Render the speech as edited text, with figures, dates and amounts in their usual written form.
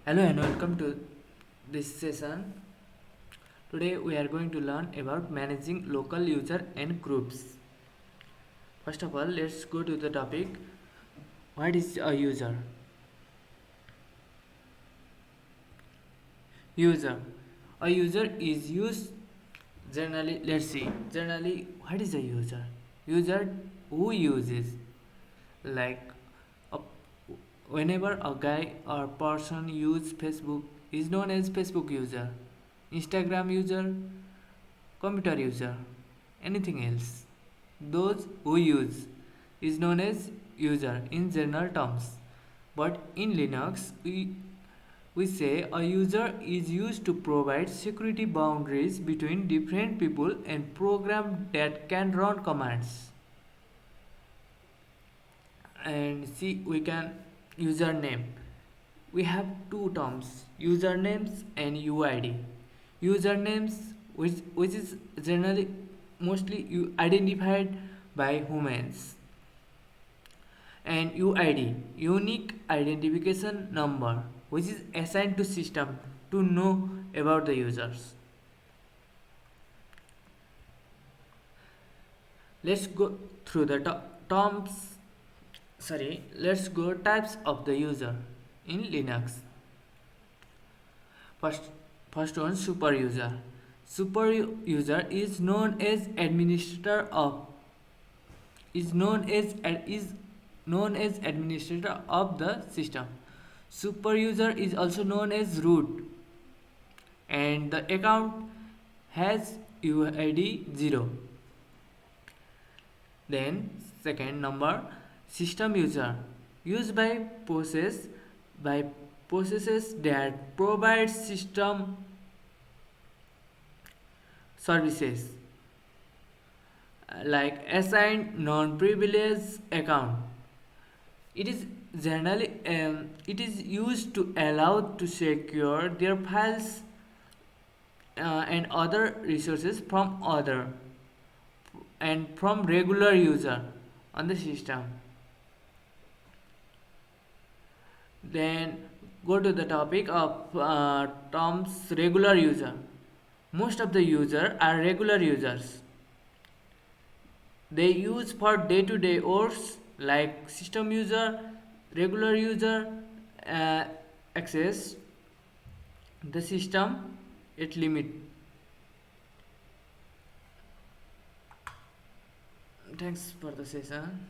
Hello and welcome to this session. Today we are going to learn about managing local user and groups. First of all, let's go to the topic. What is a user? User. A user is used generally. Let's see. Generally, what is a user? User who uses like a, whenever a guy or person use Facebook is known as Facebook user, Instagram user, computer user, anything else. Those who use is known as user in general terms. But in Linux, we say a user is used to provide security boundaries between different people and program that can run commands. And see, we can username. We have two terms, usernames and UID. Usernames, which is generally mostly identified by humans, and UID, unique identification number, which is assigned to system to know about the users. Let's go through the terms. Let's go types of the user in Linux. First, first one, super user. Super user is known as administrator of is known as administrator of the system. Super user is also known as root, and the account has UID 0. Then second number, system user, used by processes that provide system services like assigned non-privileged account. It is generally it is used to allow to secure their files and other resources from regular user on the system. Then go to the topic of terms regular user. Most of the users are regular users. They use for day-to-day works like system user, regular user, uh, access the system at limit. Thanks for the session.